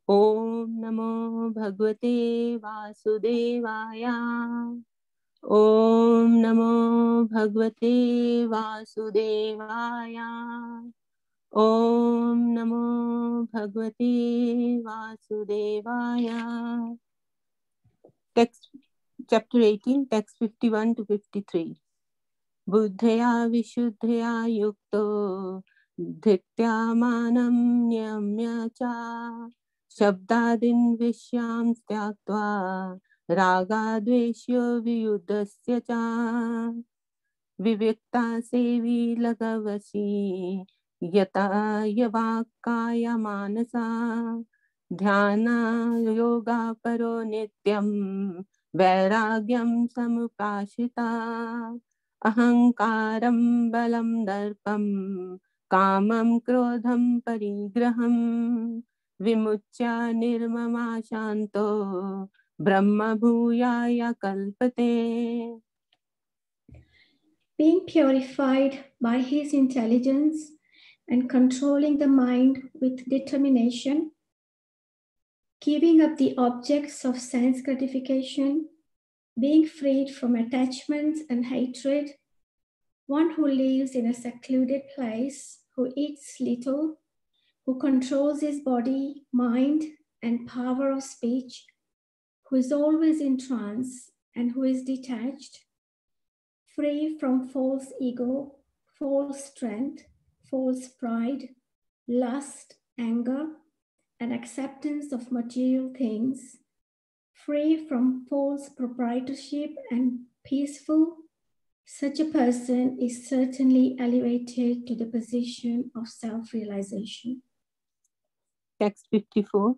Om Namo Bhagavate Vasudevaya. Om Namo Bhagavate Vasudevaya. Om Namo Bhagavate Vasudevaya. Text, chapter 18, text 51 to 53. Buddhaya Vishuddhaya Yukto Dhityamanam Nyamya Cha Shabdadin Vishyam Tyaktva Raga Dveshyo Viyudasya Cha Vivikta Sevi Lagavasi Yata Yavakaya Manasa Dhyana Yoga Paro Nityam Vairagyam Samupashita Ahankaram Balam Darpam Kamam Krodham Parigraham Vimuchya Nirmama Shanto Brahma Bhuyaya Kalpate. Being purified by his intelligence and controlling the mind with determination, giving up the objects of sense gratification, being freed from attachments and hatred, one who lives in a secluded place, who eats little, who controls his body, mind, and power of speech, who is always in trance and who is detached, free from false ego, false strength, false pride, lust, anger, and acceptance of material things, free from false proprietorship and peaceful, such a person is certainly elevated to the position of self-realization. Text 54.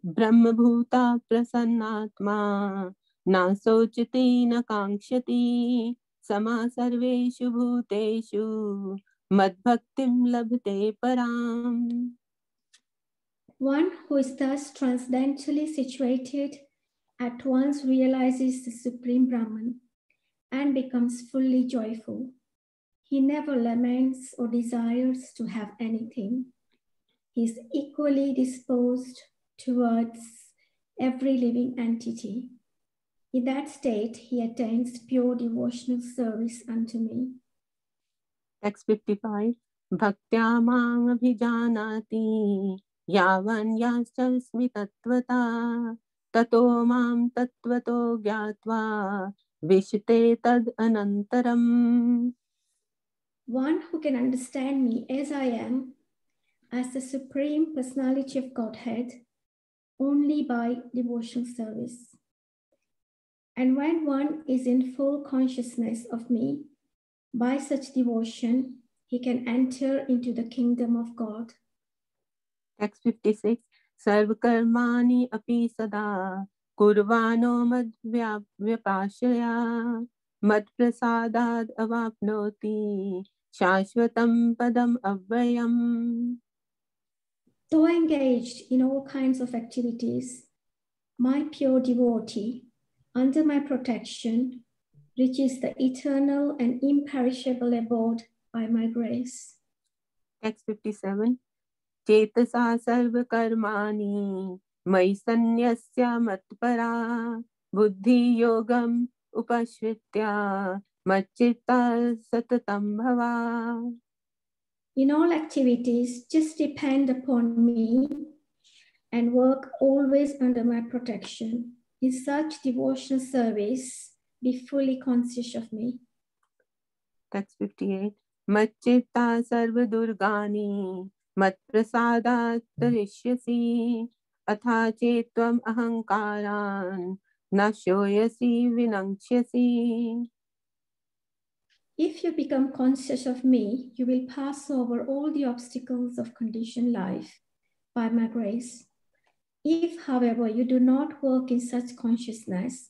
Brahma Bhuta Prasannatma Na Sochati Na Kankshati Sama Sarveshu Bhuteshu Madbhaktim Labhate Param. One who is thus transcendentally situated at once realizes the Supreme Brahman and becomes fully joyful. He never laments or desires to have anything. He is equally disposed towards every living entity. In that state, he attains pure devotional service unto me. Text 55. Bhaktya Mam Abhijanati Yavan Yasasmi Tattvata Tato Mam Tattvato Gyatva Vishte Tad Anantaram. One who can understand me as I am, as the Supreme Personality of Godhead, only by devotional service. And when one is in full consciousness of me, by such devotion, he can enter into the kingdom of God. Text 56. Sarvakarmani api sada kurvano mad vyapashaya mad prasadad avapnoti shashvatam padam avyayam. Though engaged in all kinds of activities, my pure devotee, under my protection, reaches the eternal and imperishable abode by my grace. Text 57. Chetasa sarvakarmani mai sanyasya matpara buddhi yogam upashritya machitta satatam bhava. In all activities, just depend upon me and work always under my protection. In such devotional service, be fully conscious of me. Text 58. Machitta sarva durgani mat prasadat tarishyasi atha chetvam ahankaran na shoyasi vinangshyasi. If you become conscious of me, you will pass over all the obstacles of conditioned life by my grace. If, however, you do not work in such consciousness,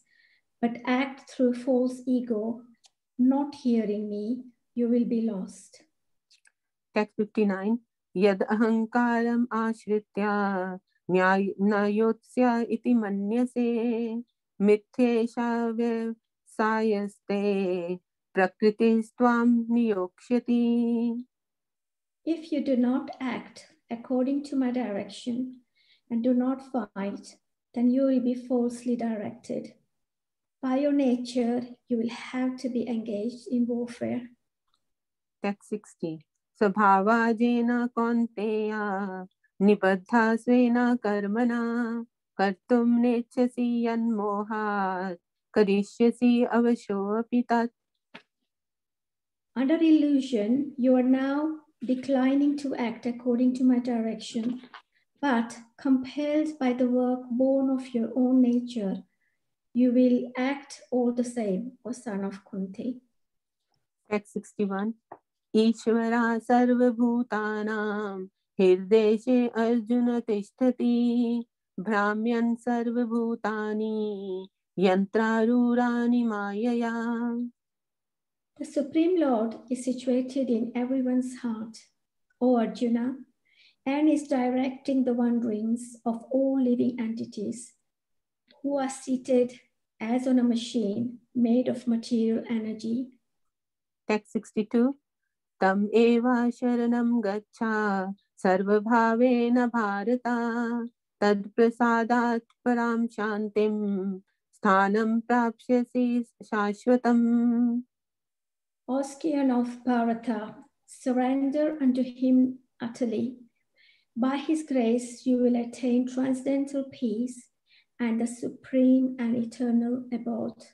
but act through false ego, not hearing me, you will be lost. Text 59. Yad ahankaram ashritya nayotsya iti manyase mithesha sayaste prakritis tvam niyokshati. If you do not act according to my direction and do not fight, then you will be falsely directed. By your nature, you will have to be engaged in warfare. Text 60. स्वभावाजेन कौन्तेय निबद्धा स्वेन कर्मणा कर्तुं नेच्छसि यन्मोहात् करिष्यसि अवशोऽपि तत्. Under illusion, you are now declining to act according to my direction, but compelled by the work born of your own nature, you will act all the same, O son of Kunti. Text 61. ईश्वरा सर्वभूतानां हृदेशे अर्जुन तिष्ठति भ्राम्यन् सर्वभूतानि यन्त्रारूढानि मायया. The Supreme Lord is situated in everyone's heart, O Arjuna, and is directing the wanderings of all living entities who are seated as on a machine made of material energy. Text 62. Tam eva sharanam gaccha sarvabhavena bharata tad prasadat param shantim sthanam prapsyasi shashvatam. O scion of Bharata, surrender unto him utterly. By his grace, you will attain transcendental peace and the supreme and eternal abode.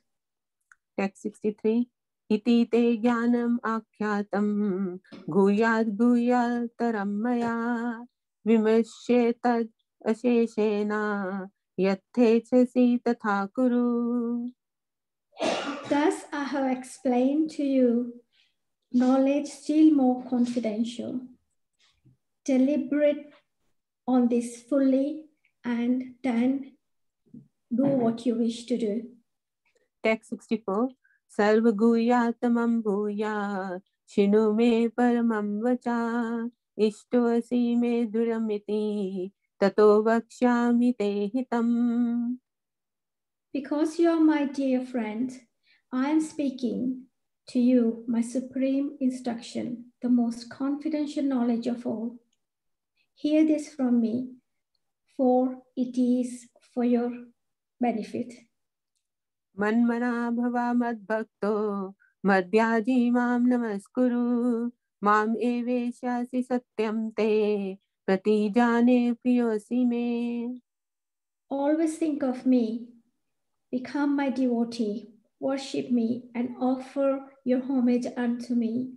Text 63. Iti te jnanam akhyatam guyad guyataram maya vimashyetad asheshena yathechasi tatha kuru. Thus I have explained to you knowledge still more confidential. Deliberate on this fully and then do what you wish to do. Text 64. Sarva guyatamam bhuya shinu me paramam vacha ishtoasi me duramiti tato vakshyami te hitam. Because you are my dear friend, I am speaking to you my supreme instruction, the most confidential knowledge of all. Hear this from me, for it is for your benefit. Manmana bhava madbhakto madhyaji mam namaskuru mam eveshyasi satyam te pratijane priyosi me. Always think of me, become my devotee, worship me, and offer your homage unto me.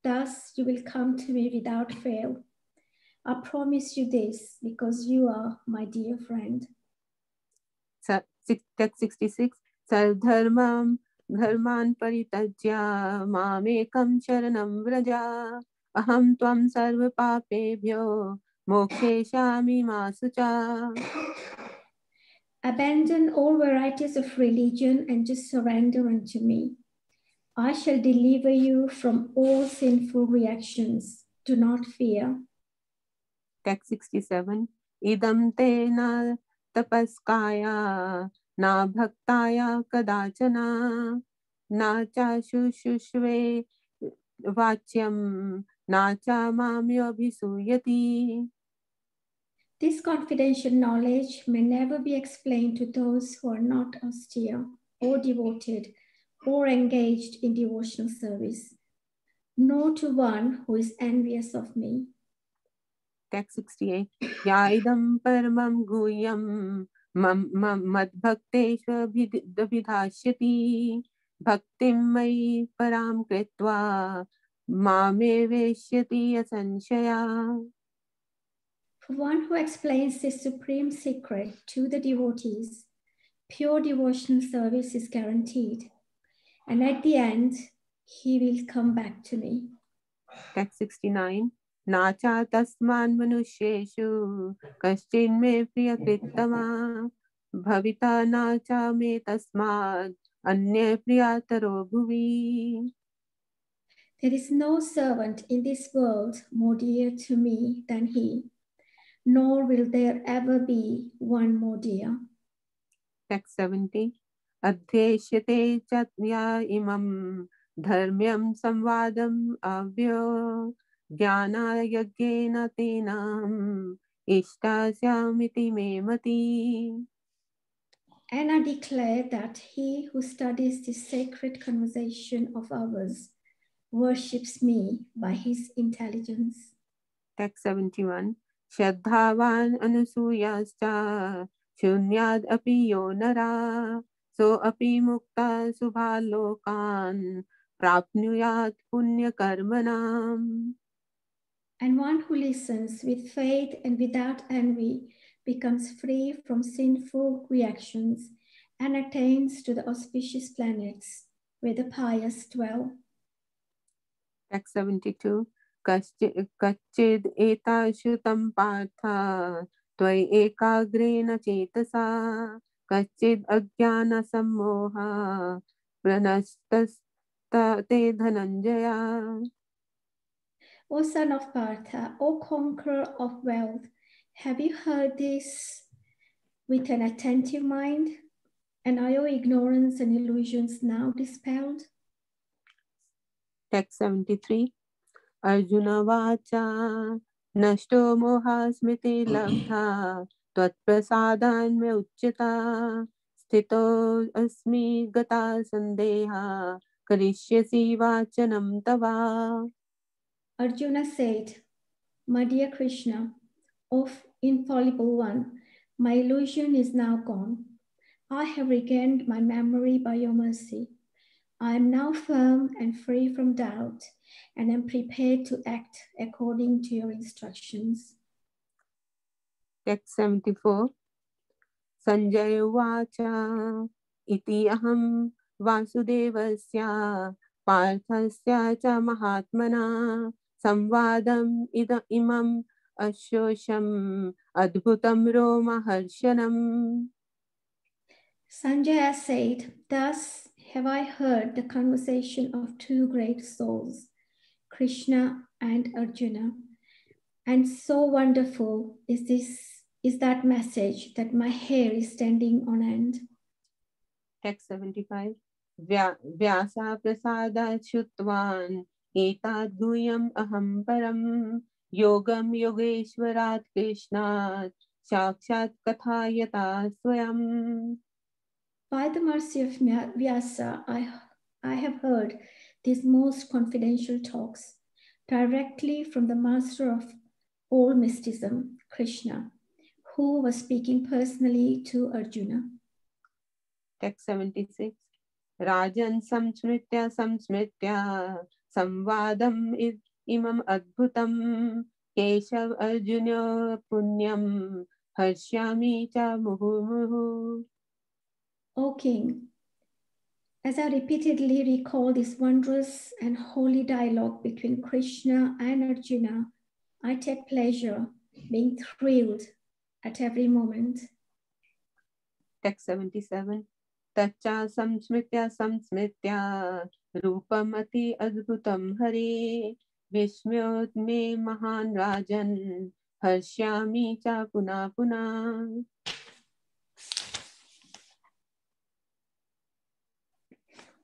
Thus you will come to me without fail. I promise you this because you are my dear friend. Text 66. Sarvdharmam dharman paritajya mamekam sharanam vraja aham tvam sarva papebhyo moksheshami masucha. Abandon all varieties of religion and just surrender unto me. I shall deliver you from all sinful reactions. Do not fear. Text 67. Idam te na tapaskaya na bhaktaya kadachana na cha shushve vachyam na cha mamyo bhisuyati. This confidential knowledge may never be explained to those who are not austere or devoted or engaged in devotional service, nor to one who is envious of me. Text 68. Yaidam paramam guyam madbhakteshva vidhashyati bhaktim mai param kritva mame veshyati asanshaya. For one who explains this supreme secret to the devotees, pure devotional service is guaranteed. And at the end, he will come back to me. Text 69. Nacha tasman manusheshu kaschin me priyakrittama bhavita nacha me tasmad anya priyataro bhuvi. There is no servant in this world more dear to me than he, nor will there ever be one more dear. Text 70. Adhyeshyate chatya imam dharmyam samvadam avyo ज्ञानायज्ञेन तेनाहम् इष्टास्यामिति मे मतिः. And I declare that he who studies this sacred conversation of ours worships me by his intelligence. Text 71. Shraddhavan anusuyascha shunyad api yo nara so api mukta subhalokan prapnuyat punya karmanam. And one who listens with faith and without envy becomes free from sinful reactions and attains to the auspicious planets where the pious dwell. Text 72. Kachid eta shutam partha tvai ekagrena chetasa kachid ajnana sammoha pranastas te dhananjaya. O son of Partha, O conqueror of wealth, have you heard this with an attentive mind? And are your ignorance and illusions now dispelled? Text 73. Arjuna vacha nashto moha smriti labdha tvatprasadan me uchchita sthito asmi gata sandeha karishyasi vachanam tava. Arjuna said, my dear Krishna, O infallible one, my illusion is now gone. I have regained my memory by your mercy. I am now firm and free from doubt, and am prepared to act according to your instructions. Text 74. Sanjay vacha iti aham vasudevasya parthasya cha mahatmana samvadam imam ashosham adbhutam roma harshanam. Sanjaya said, thus have I heard the conversation of two great souls, Krishna and Arjuna. And so wonderful is that message that my hair is standing on end. Text 75. Vyasa prasada shutvan etad guyam aham param yogam yogeshwarat krishnat sakshat kathayata swayam. By the mercy of Vyasa, I have heard these most confidential talks directly from the master of all mysticism, Krishna, who was speaking personally to Arjuna. Text 76. Rajan samsmritya samvadam imam adbhutam keshav arjuna punyam harshyami cha muhu. O King, as I repeatedly recall this wondrous and holy dialogue between Krishna and Arjuna, I take pleasure, being thrilled at every moment. Text 77. Tacha samsmitya rupamati adbhutam hare vismyot me mahan rajan harshyami cha puna puna.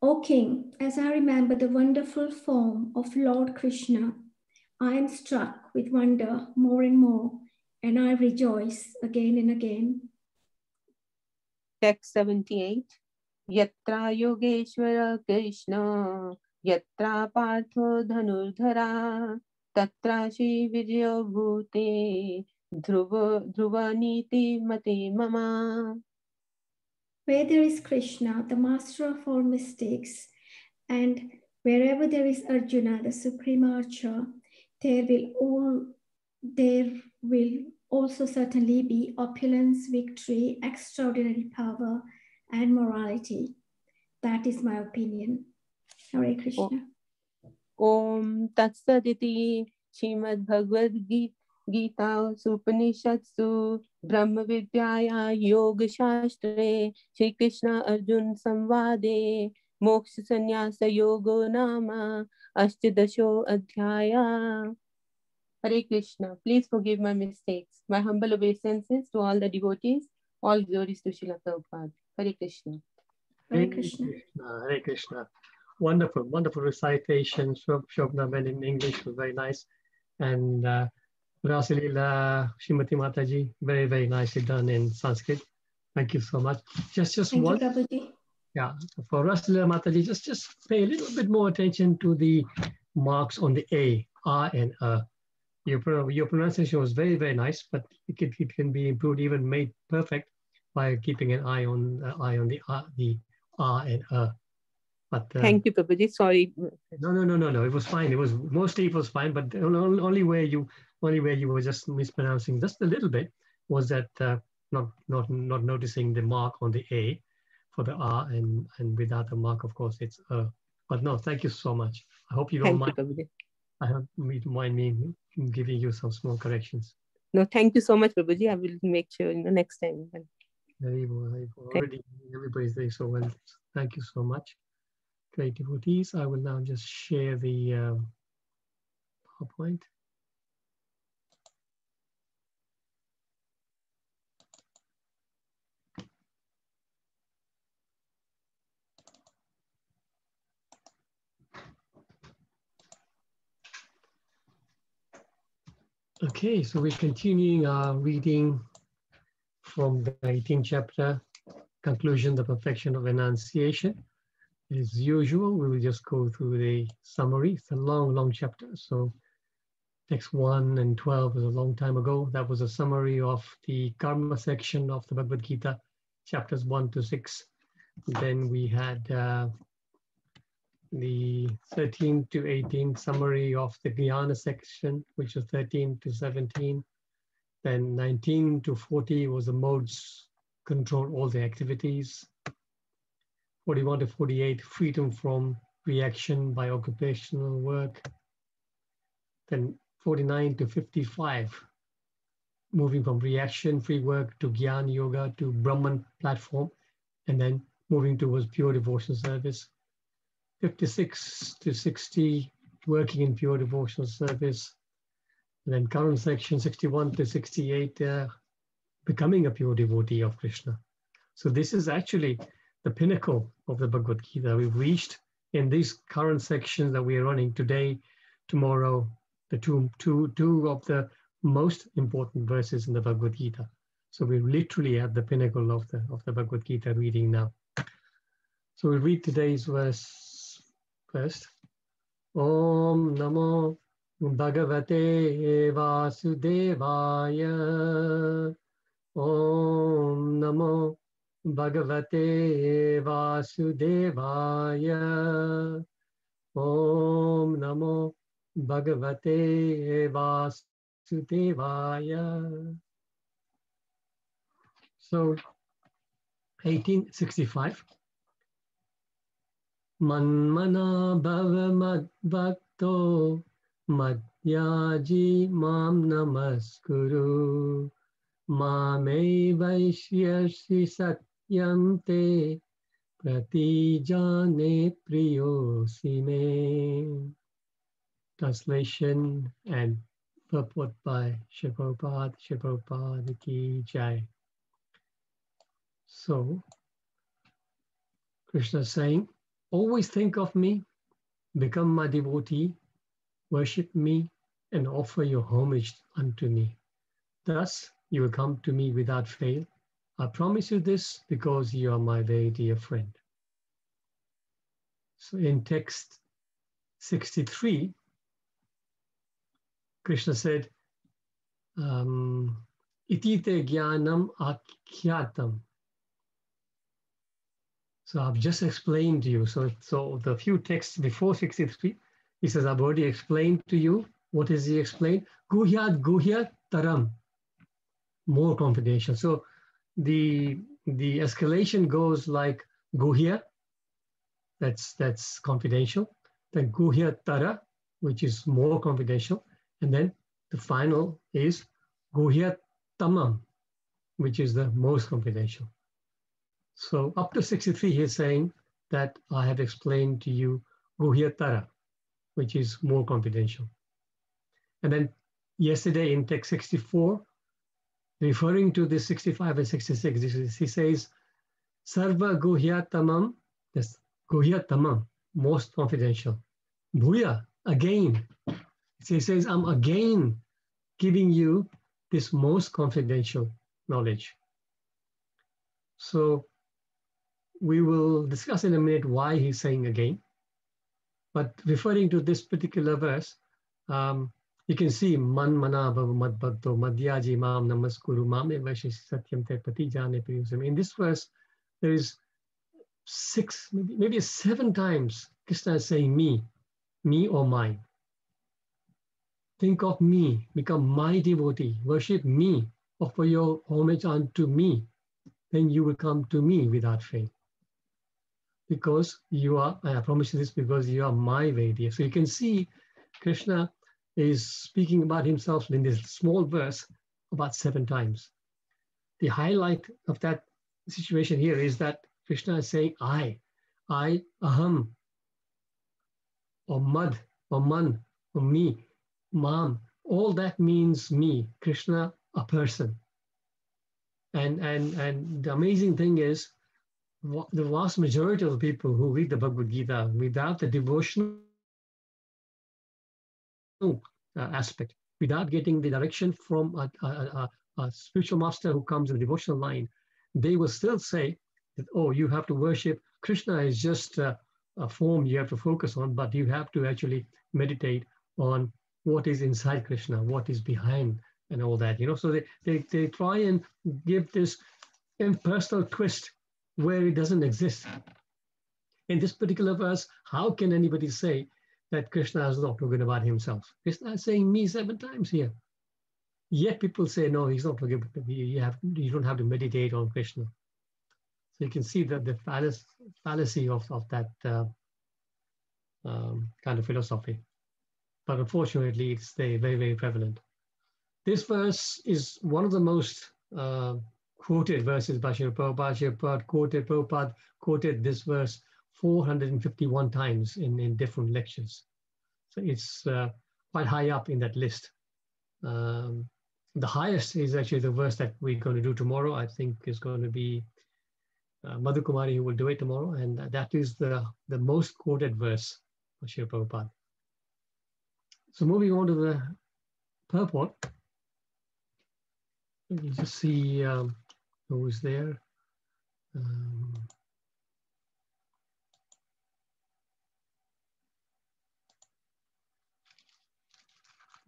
O King, as I remember the wonderful form of Lord Krishna, I am struck with wonder more and more, and I rejoice again and again. Text 78. Yatra yogeshwara krishna yatra partho dhanurdhara tatra shri vijayo bhute dhruva niti mate mama. Where there is Krishna, the master of all mystics, and wherever there is Arjuna, the supreme archer, there will also certainly be opulence, victory, extraordinary power, and morality. That is my opinion. Hare Krishna. Om Tat Saditi Srimad Bhagavad Gita Supanishadsu Brahma Vidyaya Yoga Shastre Shri Krishna Arjun Samvade Moksha Sannyasa Yogo Nama Ashtadasho Adhyaya. Hare Krishna. Please forgive my mistakes. My humble obeisances to all the devotees. All glories to Srila Prabhupada. Hare Krishna. Hare Krishna. Hare Krishna. Wonderful, wonderful recitation. Shobna went in English was very nice. And Rasalila Shrimati Mataji, very, very nicely done in Sanskrit. Thank you so much. Just Thank one. you, Prabhuji. Yeah, for Rasalila Mataji, just pay a little bit more attention to the marks on the A, and Your pronunciation was very, very nice, but it can be improved, even made perfect, by keeping an eye on the R and But Thank you, Prabhuji. Sorry. no. It was fine. It was fine. But the only way you were just mispronouncing just a little bit was that not noticing the mark on the A for the R, and without the mark, of course, it's But no, thank you so much. I hope you don't Thank you, mind. Prabhuji. I hope you don't mind me giving you some small corrections. No, thank you so much, Prabhuji. I will make sure next time. Very well. Already everybody's doing so well. Thank you so much. Great devotees. I will now just share the PowerPoint. Okay, so we're continuing our reading from the 18th chapter, Conclusion, the Perfection of Enunciation. As usual, we will just go through the summary. It's a long chapter. So text 1 and 12 was a long time ago. That was a summary of the karma section of the Bhagavad Gita, chapters 1 to 6. Then we had the 13 to 18 summary of the Jnana section, which was 13 to 17. Then 19 to 40 was the modes control all the activities. 41 to 48, freedom from reaction by occupational work. Then 49 to 55, moving from reaction-free work to Gyan Yoga to Brahman platform, and then moving towards pure devotional service. 56 to 60, working in pure devotional service. And then current section 61 to 68, becoming a pure devotee of Krishna. So this is actually the pinnacle of the Bhagavad Gita. We've reached in these current sections that we are running today, tomorrow, the two of the most important verses in the Bhagavad Gita. So we're literally at the pinnacle of the Bhagavad Gita reading now. So we'll read today's verse first. Om Namo Bhagavate Vasudevaya. Om Namo Bhagavate Vasudevaya. Om Namo Bhagavate Vasudevaya. So 1865. Manmana bhava mad bhakto madhyaji mam namaskuru mame vaishyasi satyante pratijane priyosime. Translation and purport by Prabhupada ki jai. So Krishna is saying, always think of me, become my devotee, worship me, and offer your homage unto me. Thus, you will come to me without fail. I promise you this because you are my very dear friend. So in text 63, Krishna said, Itite jnanam akyatam. So I've just explained to you. So the few texts before 63, he says, I've already explained to you. What is he explained? Guhyat taram, more confidential. So the escalation goes like guhya, that's confidential. Then guhyat tara, which is more confidential. And then the final is guhyat tamam, which is the most confidential. So up to 63, he's saying that I have explained to you Guhyatara, which is more confidential. And then yesterday in text 64, referring to this 65 and 66, he says, Sarva Guhyatamam, that's Guhyatamam, most confidential. Bhuya, again, He says, I'm again giving you this most confidential knowledge. So we will discuss in a minute why he's saying again. But referring to this particular verse, you can see man mana bhava mad bhakto madhyaji mam namaskuru mame vashi satyam te pati jane priyusam. In this verse, there is 6, maybe 7 times Krishna is saying me or mine. Think of me, become my devotee, worship me, offer your homage unto me. Then you will come to me without fail. Because you are, I promise you this, because you are my Vaidya. So you can see Krishna is speaking about himself in this small verse about 7 times. The highlight of that situation here is that Krishna is saying I, aham, or mad, or man, or me, mam. All that means me, Krishna, a person. And the amazing thing is, the vast majority of the people who read the Bhagavad Gita without the devotional aspect, without getting the direction from a spiritual master who comes in the devotional line, they will still say that, oh, you have to worship. Krishna is just a form you have to focus on, but you have to actually meditate on what is inside Krishna, what is behind, and all that. So they try and give this impersonal twist where it doesn't exist. In this particular verse, how can anybody say that Krishna is not talking about himself? Krishna is saying me 7 times here. Yet people say, no, he's not talking about me. You don't have to meditate on Krishna. So you can see that the fallacy of that kind of philosophy. But unfortunately, it's very, very prevalent. This verse is one of the most quoted verses by Srila Prabhupada. Prabhupada quoted this verse 451 times in different lectures. So it's quite high up in that list. The highest is actually the verse that we're going to do tomorrow. I think is going to be Madhu Kumari who will do it tomorrow. And that is the most quoted verse of Srila Prabhupada. So moving on to the purport. Let me just see who is there.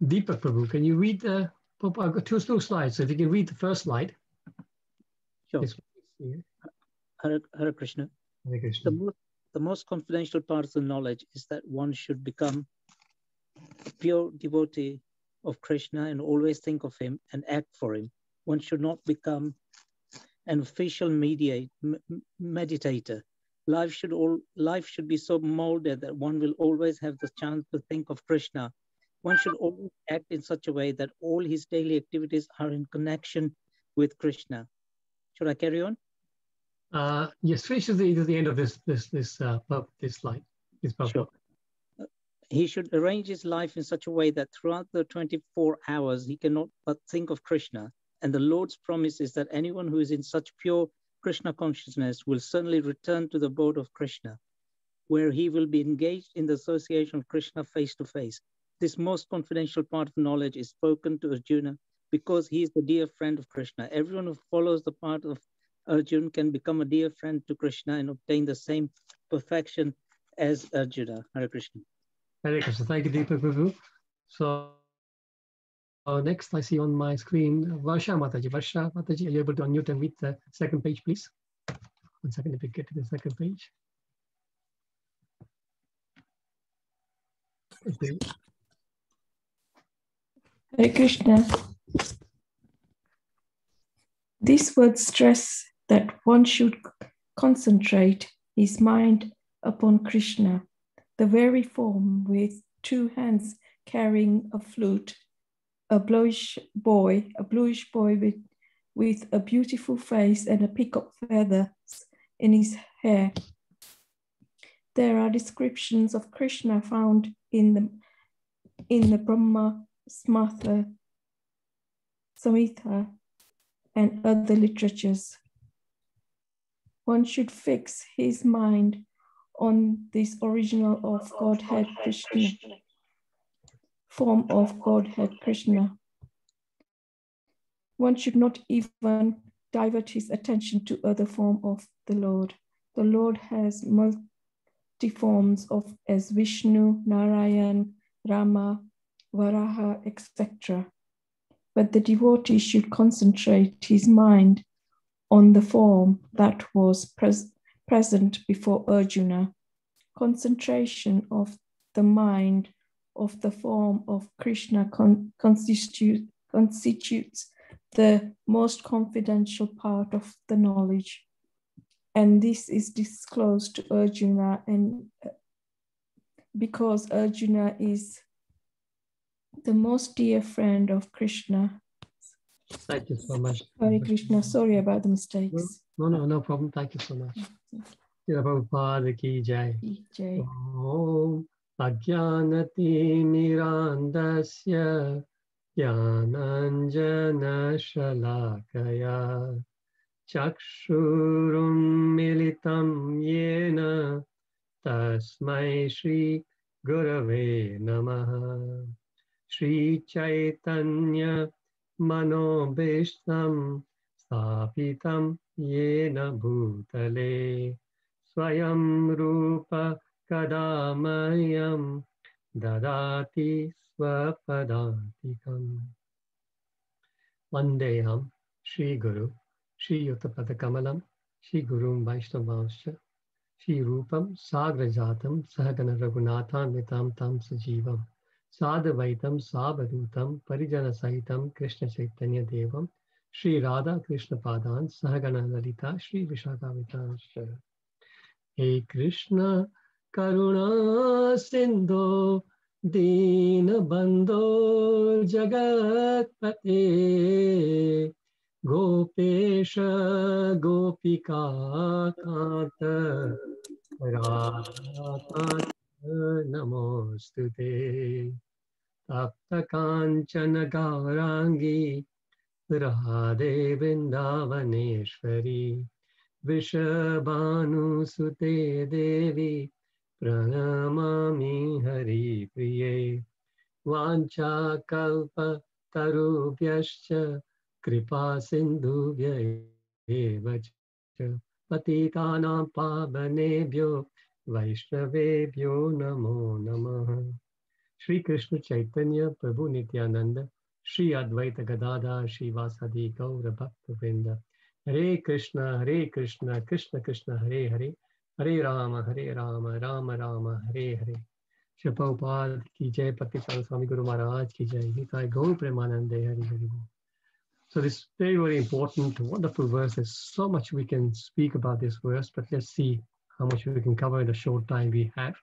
Deepak Prabhu, can you read the, I've got two slides, so if you can read the first slide. Sure. Hare Krishna. Hare Krishna. The most confidential part of the knowledge is that one should become a pure devotee of Krishna and always think of him and act for him. One should not become an official meditator. Life should be so molded that one will always have the chance to think of Krishna. One should always act in such a way that all his daily activities are in connection with Krishna. Should I carry on? Yes, finish to the end of this slide. Sure. He should arrange his life in such a way that throughout the 24 hours, he cannot but think of Krishna. And the Lord's promise is that anyone who is in such pure Krishna consciousness will certainly return to the abode of Krishna, where he will be engaged in the association of Krishna face to face. This most confidential part of knowledge is spoken to Arjuna because he is the dear friend of Krishna. Everyone who follows the path of Arjuna can become a dear friend to Krishna and obtain the same perfection as Arjuna. Hare Krishna. Hare Krishna. Thank you, Deepak Prabhu. So next I see on my screen, Varsha Mataji. Varsha Mataji, are you able to unmute and read the second page, please? 1 second, if we get to the second page. Okay. Hare Krishna. These words stress that one should concentrate his mind upon Krishna, the very form with 2 hands carrying a flute, a bluish boy with a beautiful face and a peacock feathers in his hair. There are descriptions of Krishna found in the Brahma Samhita and other literatures. One should fix his mind on this original of Godhead Krishna. form of Godhead Krishna. One should not even divert his attention to other form of the Lord. The Lord has multi forms of as Vishnu, Narayan, Rama, Varaha, etc. But the devotee should concentrate his mind on the form that was present before Arjuna. Concentration of the mind of the form of Krishna constitutes the most confidential part of the knowledge. And this is disclosed to Arjuna, and because Arjuna is the most dear friend of Krishna. Thank you so much. Hare Krishna, sorry about the mistakes. No problem. Thank you so much. Prabhupada ki jai. Jai. Om Ajnanati Mirandasya Jnananjana Shalakaya Chakshurum Militam Yena Tasmai Shri Gurave Namaha Shri Chaitanya Manobishtam Sthapitam Yena Bhutale Swayam Rupa Kadamayam Dadati Swapadantikam Vandeham Shri Guru Shri Yuttapada Kamalam Shri Gurum Vaishnavamscha Shri Rupam Sagrajatam Sahagana Raghunathan Vitam Tam Sajivam Sadavaitam Sabhadutam Parijana Sahitam Krishna Chaitanya Devam Shri Radha Krishna Padan Sahagana Lalita Shri Vishaka Vitanscha Hey Krishna Karuna Sindhu Dina Bandho Jagatpate Gopesha Gopika Kanta Radha Namostute Tapta Kanchana Gaurangi Radhe Vrindavaneshwari Vishabhanu Sute Devi Pranamami Hari Priye Vancha Kalpa Tarubhyascha Kripa Sindhubhya Evacha Patitanam Pavanebhyo Vaishnavebhyo Namo Namaha Shri Krishna Chaitanya Prabhu Nityananda Shri Advaita Gadadhar Shri Vasadi Gaura Bhakta Vrinda Hare Krishna, Krishna Krishna, Hare Hare, Hare Rama, Rama Rama, Hare Hare. Shri Prabhupada ki jai, Pattisaranga Swami Guru Maharaj ki jai, Nitai Gaur Premanande, Hare Hare. So this is very, very important, wonderful verse. There's so much we can speak about this verse, but let's see how much we can cover in the short time we have.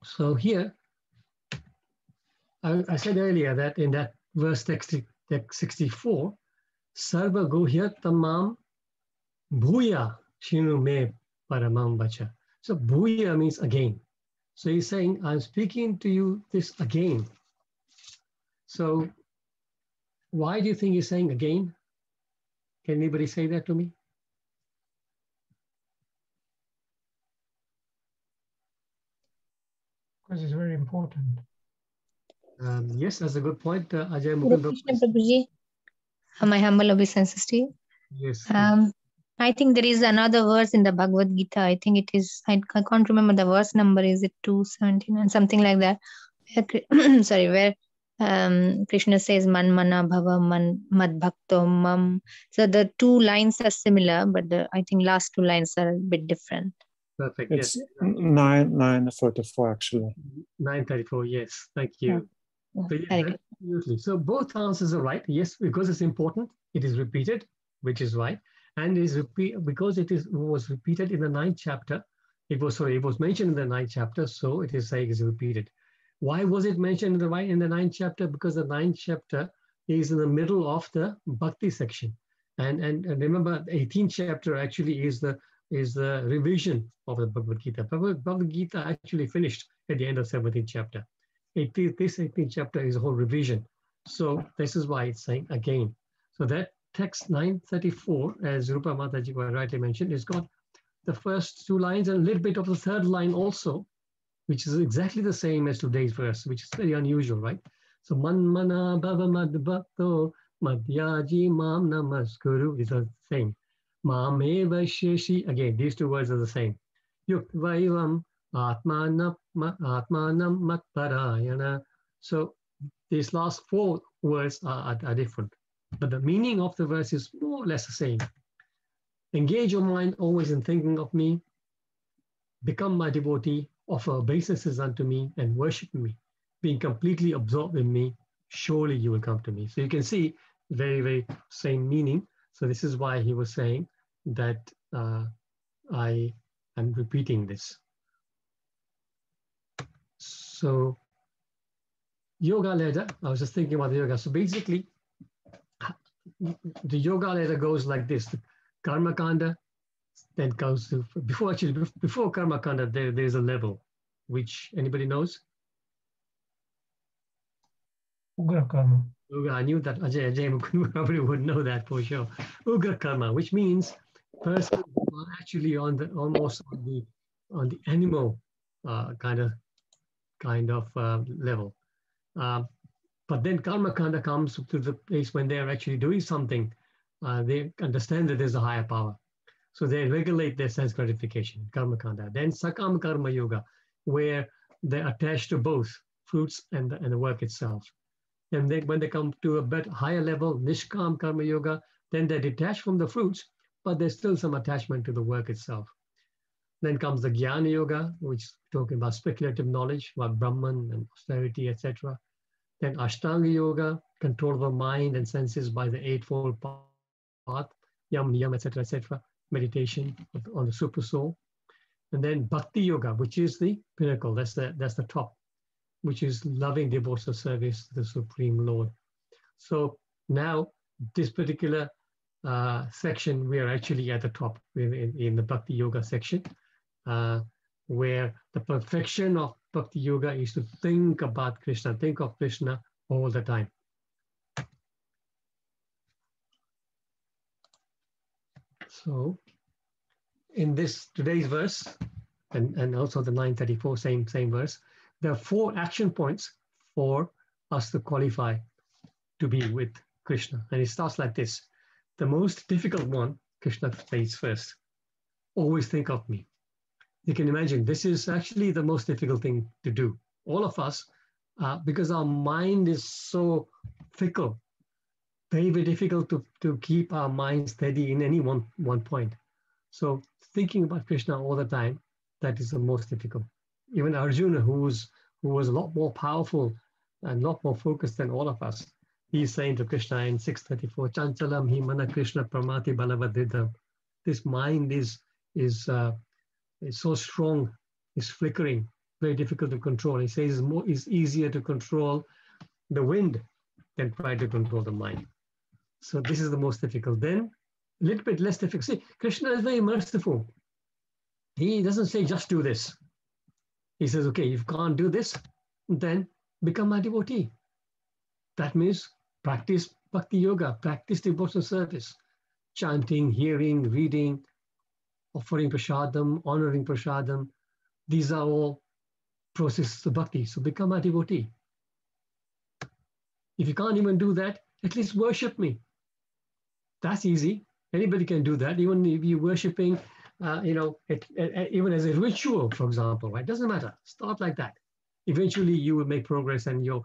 So here, I said earlier that in that verse text 64, Sarva Guhya Tamam Bhuya Shinu Me Paramam Vacha. So Bhuya means again. So he's saying, I'm speaking to you this again. So why do you think he's saying again? Can anybody say that to me? Because it's very important. Yes, that's a good point. Ajay Mukunda. Krishna Prabhuji, my humble obeisances to you. Yes. I think there is another verse in the Bhagavad Gita. I think it is, I can't remember the verse number. Is it 279, something like that? Sorry, where Krishna says, Man mana bhava man mad bhakto mam. So the two lines are similar, but I think last two lines are a bit different. Perfect. It's yes. 934 actually. 934. Yes. Thank you. Yeah. So, yes, absolutely. So both answers are right. Yes, because it's important. It is repeated, which is right, and is because it was repeated in the 9th chapter. It was mentioned in the 9th chapter, so it is saying it's repeated. Why was it mentioned in the 9th chapter? Because the 9th chapter is in the middle of the Bhakti section, and remember, the 18th chapter actually is the revision of the Bhagavad Gita. Bhagavad Gita actually finished at the end of 17th chapter. This 18th chapter is a whole revision. So this is why it's saying again. So that text 934, as Rupa Mataji rightly mentioned, has got the first two lines and a little bit of the third line also. which is exactly the same as today's verse, which is very unusual, right? So manmana bhava madbhakto madhyaji mam namaskuru is the same. Mameva sheshi, again, these two words are the same. Yukvaivam atmanam matparayana. So these last four words are different, but the meaning of the verse is more or less the same. Engage your mind always in thinking of me, become my devotee, offer obeisances unto me, and worship me. Being completely absorbed in me, surely you will come to me. So you can see very, very same meaning. So this is why he was saying that I am repeating this. So yoga ladder, I was just thinking about the yoga. So basically, the yoga ladder goes like this. Karma kanda, then comes to, before karma kanda, there's a level, which anybody knows? Ugra karma. I knew that HG Mukunda probably would know that for sure. Ugra karma, which means persons who are actually almost on the animal kind of level. But then karma kanda comes to the place when they're actually doing something. They understand that there's a higher power. So they regulate their sense gratification, karma kanda. Then sakam karma yoga, where they're attached to both fruits and the work itself. And then when they come to a bit higher level, nishkam karma yoga, then they're detached from the fruits, but there's still some attachment to the work itself. Then comes the jnana yoga, which is talking about speculative knowledge, about Brahman and austerity, etc. Then ashtanga yoga, control of the mind and senses by the eightfold path, yam, niyam, etc., meditation on the super soul. And then bhakti yoga, which is the pinnacle, that's the top, which is loving devotional service to the Supreme Lord. So now this particular section, we are actually at the top in the Bhakti Yoga section, where the perfection of Bhakti Yoga is to think about Krishna, think of Krishna all the time. So in this today's verse, and also the 934, same verse, there are 4 action points for us to qualify to be with Krishna. And it starts like this. The most difficult one, Krishna says first. Always think of me. You can imagine this is actually the most difficult thing to do. All of us, because our mind is so fickle, very, very difficult to keep our mind steady in any one point. So thinking about Krishna all the time, that is the most difficult. Even Arjuna, who was a lot more powerful and a lot more focused than all of us, he's saying to Krishna in 634, Chanchalam hi mana Krishna pramati balavadidam. This mind is so strong, it's flickering, very difficult to control. He says it's easier to control the wind than try to control the mind. So this is the most difficult. Then a little bit less difficult. See, Krishna is very merciful. He doesn't say just do this. He says, okay, if you can't do this, then become a devotee. That means practice bhakti yoga, practice devotional service, chanting, hearing, reading, offering prasadam, honoring prasadam. These are all processes of bhakti. So become a devotee. If you can't even do that, at least worship me. That's easy. Anybody can do that. Even if you're worshiping, even as a ritual, for example, right? Doesn't matter. Start like that. Eventually, you will make progress, and your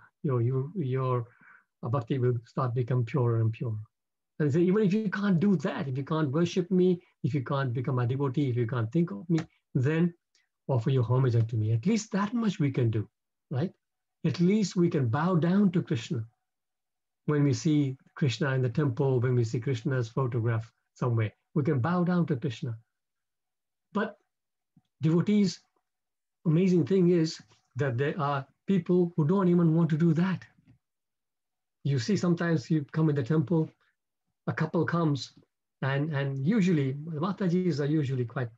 bhakti will start become purer and purer. And so even if you can't do that, if you can't worship me, if you can't become a devotee, if you can't think of me, then offer your homage unto me. At least that much we can do, right? At least we can bow down to Krishna. When we see Krishna in the temple, when we see Krishna's photograph somewhere, we can bow down to Krishna. But devotees, amazing thing is that there are people who don't even want to do that. You see, sometimes you come in the temple, a couple comes, and usually Matajis are usually quite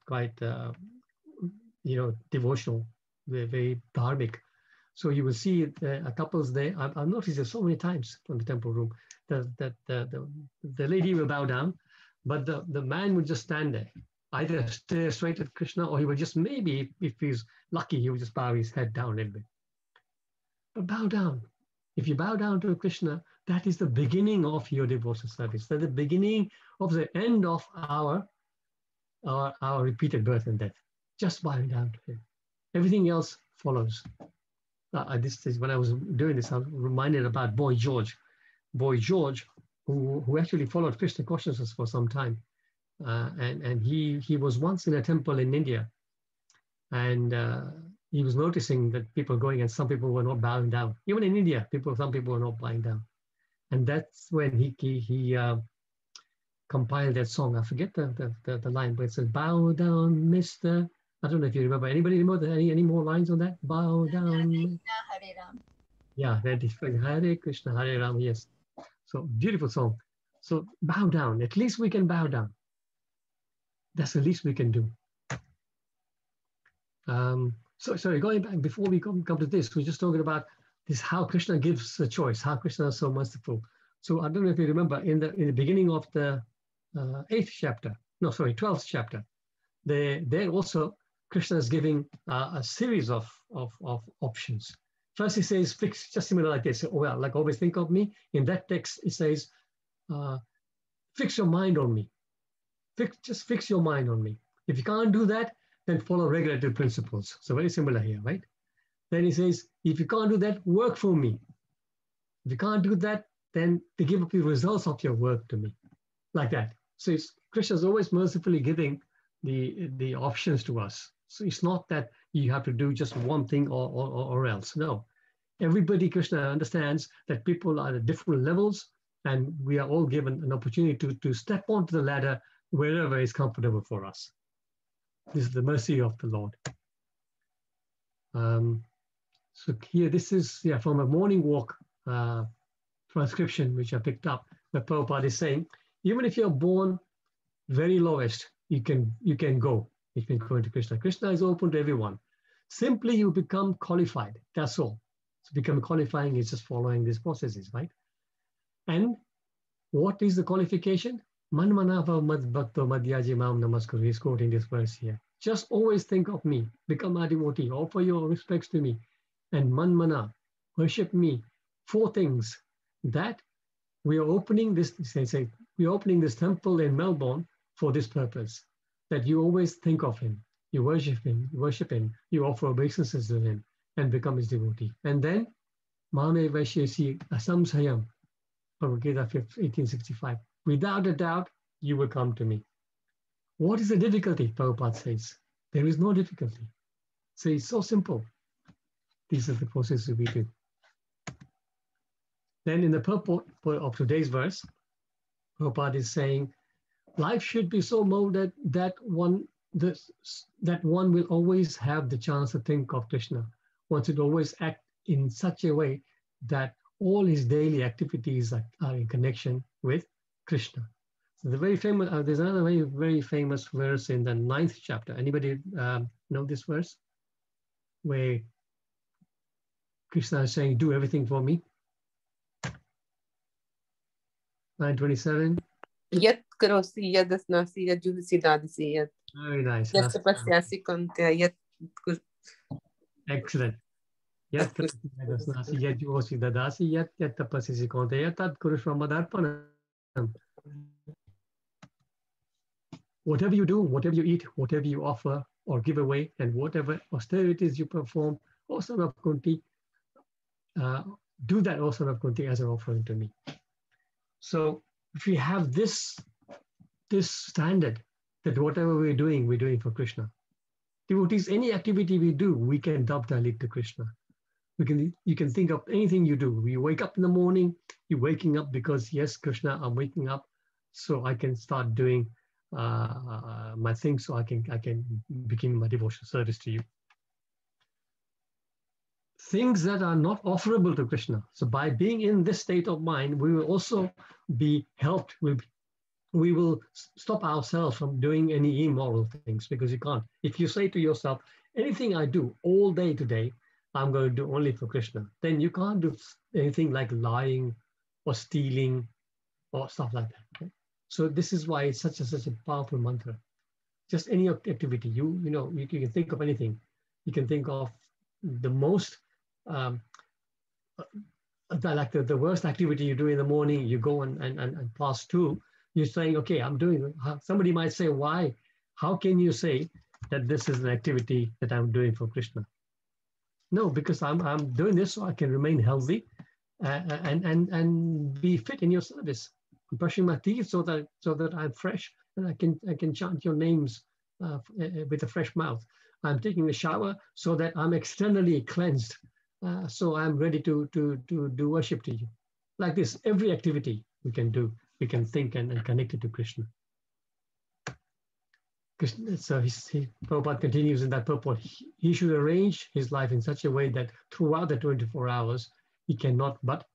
devotional. They're very dharmic. So you will see a couples there. I've noticed it so many times from the temple room that the lady will bow down, but the man would just stand there. either stare straight at Krishna, or he will just maybe, if he's lucky, he will just bow his head down a little bit. But bow down. If you bow down to Krishna, that is the beginning of your devotional service. That's the beginning of the end of our repeated birth and death. Just bowing down to him. Everything else follows. This is when I was doing this, I was reminded about Boy George. Boy George, who actually followed Krishna consciousness for some time. And he was once in a temple in India, and he was noticing that people going, and some people were not bowing down. Even in India, some people were not bowing down. And that's when he compiled that song. I forget the line, but it says, "Bow down, Mister." I don't know if you remember. Anybody remember any more lines on that? Bow down. Hare Ram. Yeah, that is Hare Krishna, Hare Ram. Yes. So beautiful song. So bow down. At least we can bow down. That's the least we can do. So sorry, going back, before we come to this, we're just talking about this, how Krishna gives a choice, how Krishna is so merciful. So I don't know if you remember, in the beginning of the 12th chapter, there also Krishna is giving a series of options. First he says, fix, just similar like this, well, like always think of me. In that text it says, fix your mind on me. Just fix your mind on me. If you can't do that, then follow regulative principles. So very similar here, right? Then he says, if you can't do that, work for me. If you can't do that, then to give up the results of your work to me. Like that. So Krishna is always mercifully giving the options to us. So it's not that you have to do just one thing or else. No. Everybody, Krishna understands that people are at different levels, and we are all given an opportunity to step onto the ladder wherever is comfortable for us. This is the mercy of the Lord. So here, this is from a morning walk transcription, which I picked up, where Prabhupada is saying, even if you're born very lowest, you can go. You can go into Krishna. Krishna is open to everyone. Simply you become qualified. That's all. So become qualifying is just following these processes, right? And what is the qualification? Manmanava mad bhakto madhyaji mam namaskar. He's quoting this verse here. Just always think of me. Become a devotee. Offer your respects to me. And manmana, worship me. 4 things. That we are opening this, we are opening this temple in Melbourne for this purpose. That you always think of him. You worship him. You offer obeisances to him and become his devotee. And then, Mame Vaishyasi Asamsayam, Bhagavad Gita 1865. Without a doubt, you will come to me. What is the difficulty? Prabhupada says. There is no difficulty. So it's so simple. These are the processes we do. Then in the purport of today's verse, Prabhupada is saying, life should be so molded that one will always have the chance to think of Krishna. One should always act in such a way that all his daily activities are in connection with Krishna. So the very famous, there's another very, very famous verse in the 9th chapter. Anybody know this verse? Where Krishna is saying, do everything for me. 9:27. Yat karosi yadasnasi yajuhsi dadasi yat. Very nice. Yat tapasyasi kantya yat. Excellent. Yat karosi yadasnasi yajuhsi dadasi yat tapasyasi kantya tad kurushvamadarpanam. Whatever you do, whatever you eat, whatever you offer or give away, and whatever austerities you perform, Osana of Kunti, do that Osana of Kunti as an offering to me. So if we have this standard, that whatever we're doing for Krishna. Devotees, any activity we do, we can dovetail to Krishna. You can think of anything you do. You wake up in the morning, you're waking up because, yes, Krishna, I'm waking up, so I can start doing my thing, so I can begin my devotional service to you. Things that are not offerable to Krishna. So by being in this state of mind, we will also be helped. We will stop ourselves from doing any immoral things, because you can't. If you say to yourself, anything I do all day today, I'm going to do only for Krishna, then you can't do anything like lying or stealing or stuff like that. Okay? So this is why it's such a powerful mantra. just any activity. You can think of anything. You can think of the most, like the worst activity you do in the morning, you go and pass through. You're saying, okay, I'm doing. Somebody might say, why? How can you say that this is an activity that I'm doing for Krishna? No, because I'm doing this so I can remain healthy and be fit in your service. I'm brushing my teeth so that I'm fresh and I can chant your names with a fresh mouth. I'm taking a shower so that I'm externally cleansed, so I'm ready to do worship to you. Like this, every activity we can do, we can think and connect it to Krishna. So Prabhupada continues in that purport. He should arrange his life in such a way that throughout the 24 hours, he cannot but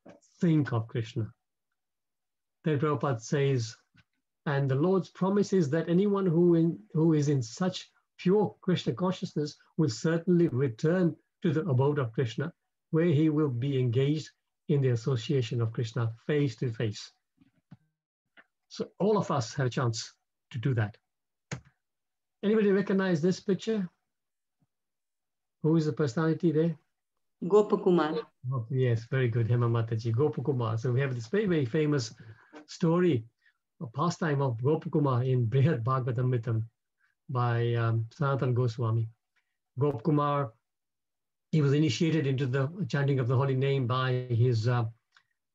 think of Krishna. Then Prabhupada says, and the Lord's promise is that anyone who is in such pure Krishna consciousness will certainly return to the abode of Krishna, where he will be engaged in the association of Krishna face to face. So all of us have a chance to do that. Anybody recognize this picture? Who is the personality there? Gopakumar. Oh, yes, very good, Hema Mataji, Gopakumar. So we have this very, very famous story, a pastime of Gopakumar in Brihad Bhagavatamritam by Sanatana Goswami. Gopakumar, he was initiated into the chanting of the holy name by his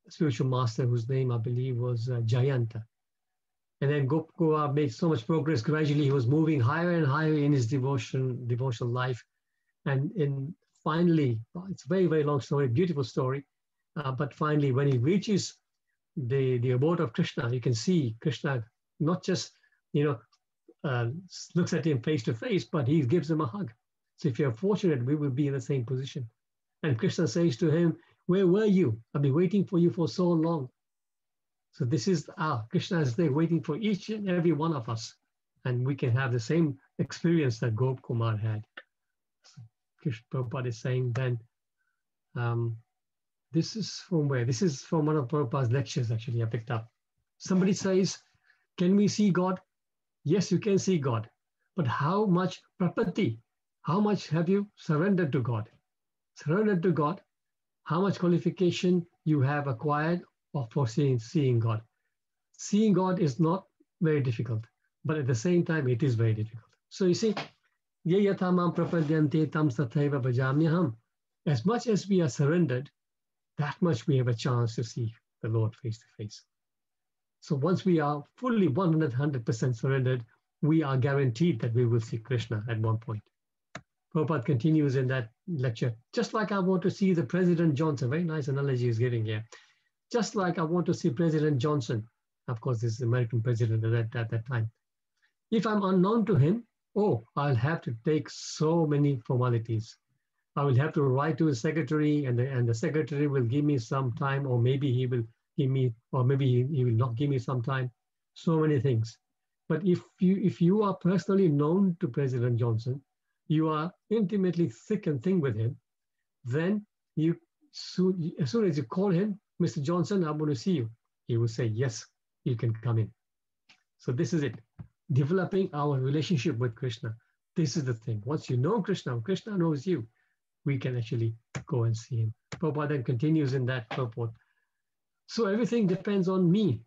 spiritual master, whose name I believe was Jayanta. And then Gopakumar made so much progress. Gradually, he was moving higher and higher in his devotional life. And finally, it's a very, very long story, beautiful story. But finally, when he reaches the abode of Krishna, you can see Krishna not just, looks at him face to face, but he gives him a hug. So if you're fortunate, we will be in the same position. And Krishna says to him, where were you? I've been waiting for you for so long. So this is, Krishna is there waiting for each and every one of us. And we can have the same experience that Gopakumar had. So Krishna Prabhupada is saying then, this is from where? This is from one of Prabhupada's lectures, actually, I picked up. Somebody says, can we see God? Yes, you can see God. But how much prapatti? How much have you surrendered to God? Surrendered to God, how much qualification you have acquired for seeing God. Seeing God is not very difficult, but at the same time, it is very difficult. So you see, as much as we are surrendered, that much we have a chance to see the Lord face to face. So once we are fully 100% surrendered, we are guaranteed that we will see Krishna at one point. Prabhupada continues in that lecture, just like I want to see the President Johnson, very nice analogy he's giving here. Just like I want to see President Johnson, of course, this is the American president at that time. If I'm unknown to him, I'll have to take so many formalities. I will have to write to his secretary, and the secretary will give me some time, or maybe he will give me, or maybe he will not give me some time. So many things. But if you are personally known to President Johnson, you are intimately thick and thin with him, then as soon as you call him, Mr. Johnson, I want to see you, he will say, yes, you can come in. So this is it, developing our relationship with Krishna. This is the thing. Once you know Krishna, Krishna knows you, we can actually go and see him. Prabhupada then continues in that purport. So everything depends on me.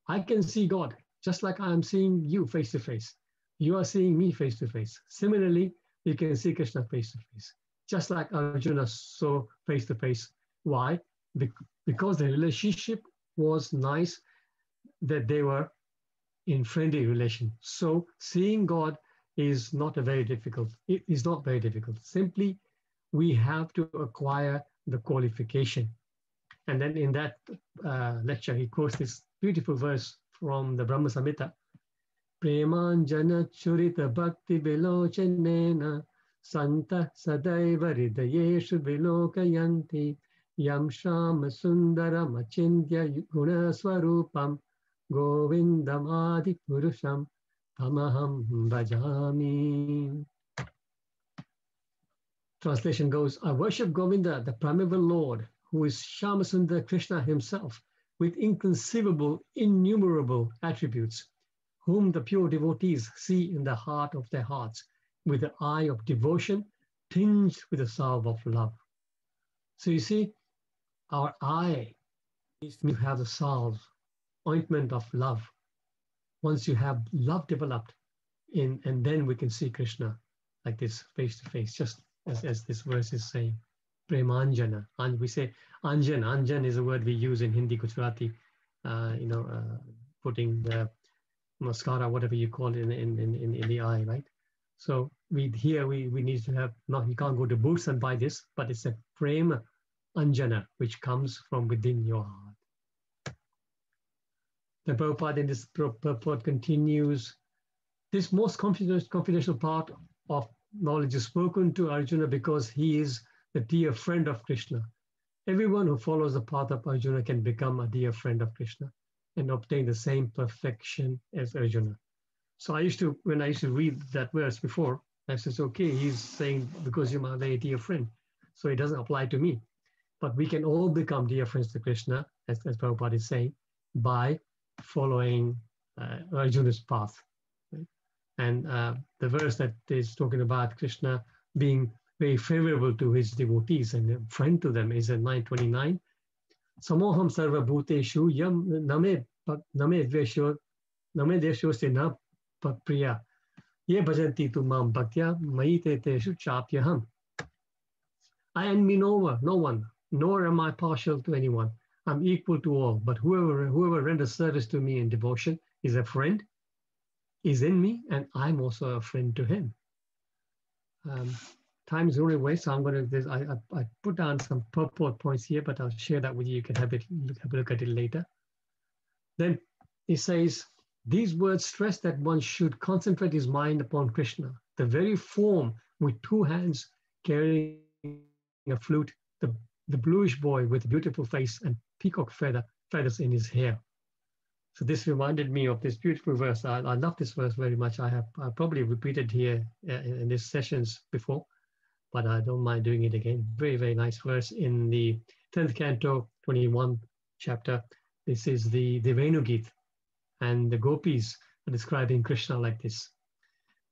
I can see God, just like I am seeing you face to face. You are seeing me face to face. Similarly, you can see Krishna face to face, just like Arjuna saw face to face. Why? Because the relationship was nice, that they were in friendly relation. So seeing God is not very difficult. It is not very difficult. Simply, we have to acquire the qualification. And then in that lecture, he quotes this beautiful verse from the Brahma Samhita. Premanjana churita bhakti vilochanena santa sadaiva hridayeshu vilokayanti yam shama sundaram achintya guna swarupam govindam adi purusham tamaham bhajami. Translation goes, I worship Govinda, the primeval Lord, who is Shyamasundar Krishna himself, with inconceivable, innumerable attributes, whom the pure devotees see in the heart of their hearts with the eye of devotion tinged with the salve of love. So you see, our eye needs to have the salve, ointment of love. Once you have love developed, and then we can see Krishna like this face to face, just as this verse is saying. Premanjana. And we say Anjan. Anjan is a word we use in Hindi, Gujarati, putting the mascara, whatever you call it, in the eye, right? So we need to have, not, you can't go to Boots and buy this, but it's a prema anjana, which comes from within your heart. The Prabhupada in this purport continues, this most confidential part of knowledge is spoken to Arjuna because he is the dear friend of Krishna. Everyone who follows the path of Arjuna can become a dear friend of Krishna and obtain the same perfection as Arjuna. So when I used to read that verse before, I said, okay, he's saying because you're my very dear friend, so it doesn't apply to me. But we can all become dear friends to Krishna, as Prabhupada is saying, by following Arjuna's path. Right? And the verse that is talking about Krishna being very favorable to his devotees and a friend to them is in 929. Samoham sarva bhuteshu yam name desho se na priya ye bhajanti tu mam bhaktya mai te teshu chapyaham. I envy no one, nor am I partial to anyone. I'm equal to all, but whoever renders service to me in devotion is a friend, is in me, and I'm also a friend to him. Time is running away, so I'm going to. I put down some purport points here, but I'll share that with you. You can have a look at it later. Then he says, these words stress that one should concentrate his mind upon Krishna, the very form with two hands carrying a flute, the bluish boy with a beautiful face and peacock feathers in his hair. So this reminded me of this beautiful verse. I love this verse very much. I probably repeated here in these sessions before, but I don't mind doing it again. Very, very nice verse in the 10th canto, 21 chapter. This is the Venugit, and the gopis are describing Krishna like this.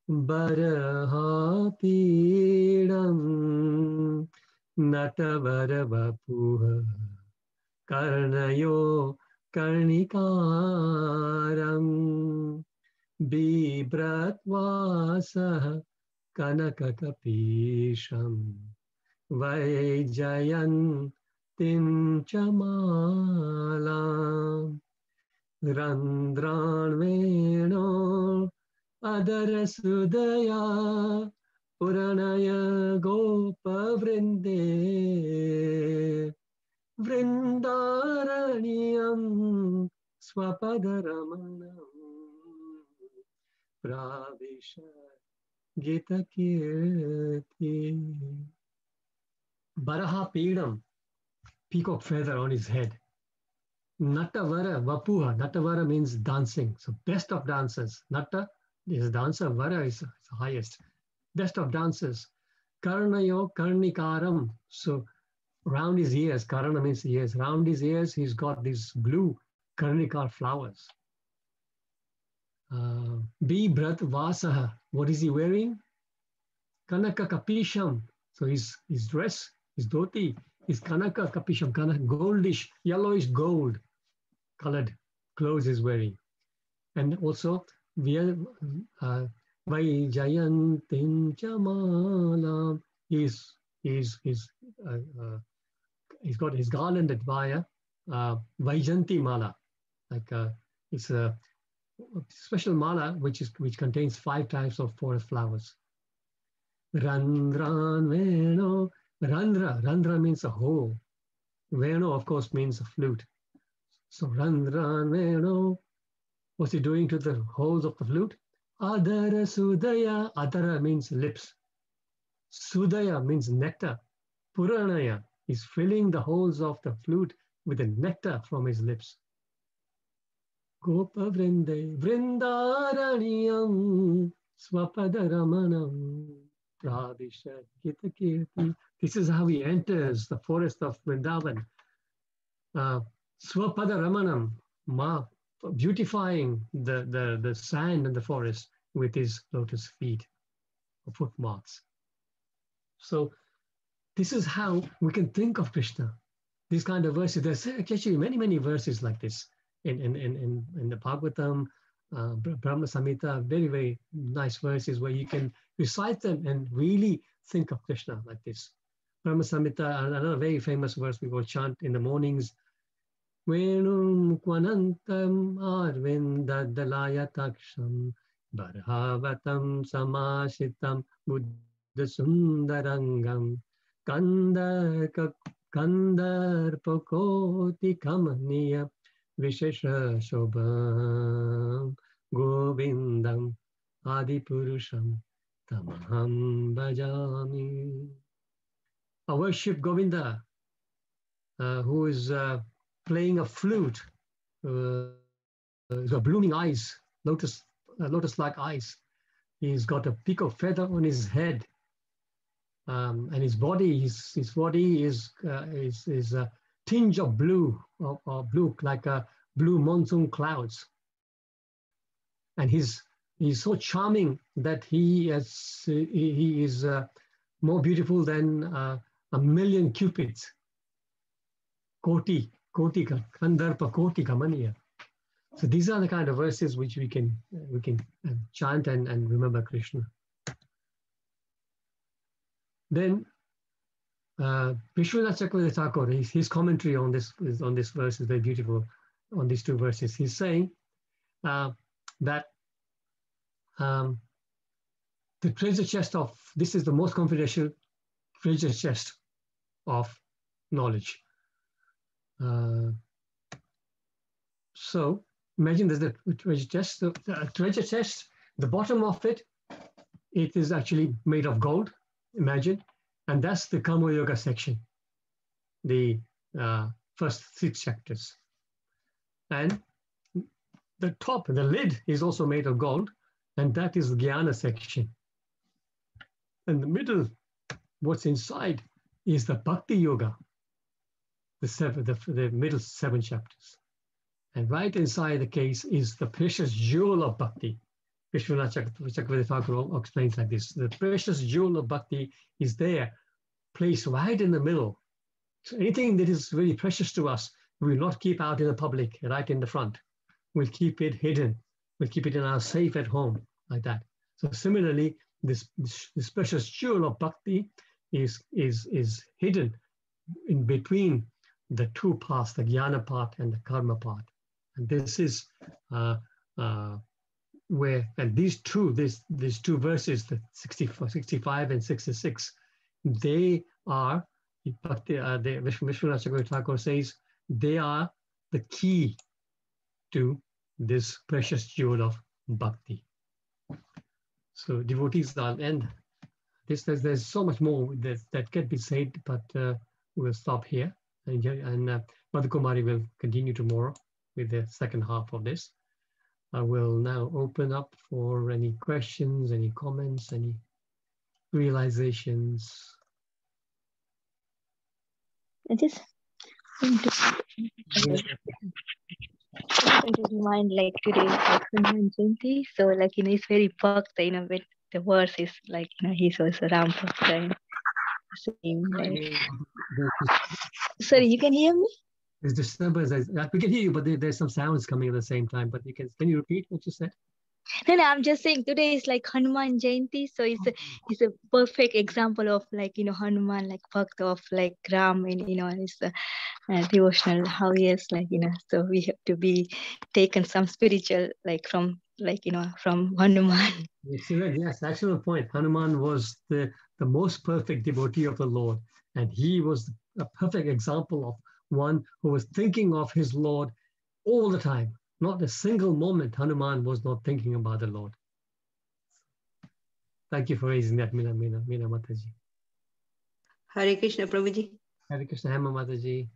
Baraha pidam natavara vapuha karnayo karnikaram bibratvasaha kanakakapisham vaijayan tinchamalam randran veno adara sudaya puranaya gopa vrinde vrindaraniyam swapagaramanam pravisha gita kirti. Baraha Pedam, peacock feather on his head. Natavara Vapuha. Natavara means dancing. So best of dancers. Nata is a dancer. Vara is the highest. Best of dancers. Karnayo Karnikaram. So round his ears. Karana means ears. Round his ears, he's got these blue Karnikar flowers. Bibrat Vasaha. What is he wearing? Kanaka Kapisham. So his dress, his dhoti, is Kanaka Kapisham. Kanaka, goldish, yellowish gold colored clothes is wearing. And also, Vaijayantin Chamala. He's got his garlanded via Vaijanti Mala. Like it's a special mala which contains 5 types of forest flowers. Randran Veno. Randra means a hole. Veno, of course, means a flute. So Randran Veno, what's he doing to the holes of the flute? Adara Sudaya. Adara means lips. Sudaya means nectar. Puranaya is filling the holes of the flute with the nectar from his lips. Gopa Vrinde Vrindaraniyam Swapadaramanam Pravisha Gita Kirti. This is how he enters the forest of Vrindavan. Swapada Ramanam, beautifying the sand and the forest with his lotus feet or footmarks. So this is how we can think of Krishna. These kind of verses, there's actually many verses like this in the Bhagavatam, Brahma Samhita, very nice verses where you can recite them and really think of Krishna like this. Brahma Samhita, another very famous verse we will chant in the mornings. Venum kwanantam arvindadalayaksham barhavatam samashitam buddhasundarangam kandarpakoti kamaniya vishesha shobham govindam adipurusham tamaham bhajami. I worship Govinda, who is playing a flute. He's got blooming eyes, lotus-like eyes. He's got a peacock feather on his head, and his body is a tinge of blue, or blue like a blue monsoon clouds. And he's so charming that he is more beautiful than a million cupids. Koti kandarpa koti kamaniya. So these are the kind of verses which we can chant and remember Krishna. Then Vishwanath Chakravarti Thakur, his commentary on this verse is very beautiful. On these two verses, he's saying that the treasure chest of this is the most confidential treasure chest of knowledge. So imagine there's the treasure chest. The treasure chest, the bottom of it is actually made of gold. Imagine, and that's the Karma Yoga section, the first 6 chapters. And the top, the lid, is also made of gold, and that is the Jnana section. And the middle, what's inside, is the Bhakti Yoga, the middle 7 chapters. And right inside the case is the precious jewel of Bhakti. Vishwanath Chakravarti Thakur explains like this: the precious jewel of Bhakti is there, placed right in the middle. So anything that is really precious to us, we will not keep out in the public, right in the front. We'll keep it hidden. We'll keep it in our safe at home, like that. So similarly, this precious jewel of Bhakti is hidden in between the 2 parts, the Jnana part and the Karma part. And this is where, and these two verses, the 65 and 66, they are, Vishwanath Chakravarti Thakur says, they are the key to this precious jewel of Bhakti. So devotees, I'll end. There's so much more that can be said, but we'll stop here. And Mother Kumari will continue tomorrow with the second half of this. I will now open up for any questions, any comments, any realizations. I just want to remind, like today is like Hanuman Jayanti, so like it's very bhakta, with the verse is like he's also Ram Bhakta and same like. Sorry, you can hear me? There's disturbance. We can hear you, but there's some sounds coming at the same time. But can you repeat what you said? No, I'm just saying today is like Hanuman Jayanti, so it's a perfect example of like Hanuman, like bhakta of like Ram, and it's devotional how he is like so we have to be taken some spiritual like from from Hanuman. Yes, excellent point. Hanuman was the most perfect devotee of the Lord, and he was a perfect example of one who was thinking of his Lord all the time. Not a single moment Hanuman was not thinking about the Lord. Thank you for raising that, Meena Mataji. Hare Krishna, Prabhuji. Hare Krishna, Hema Mataji.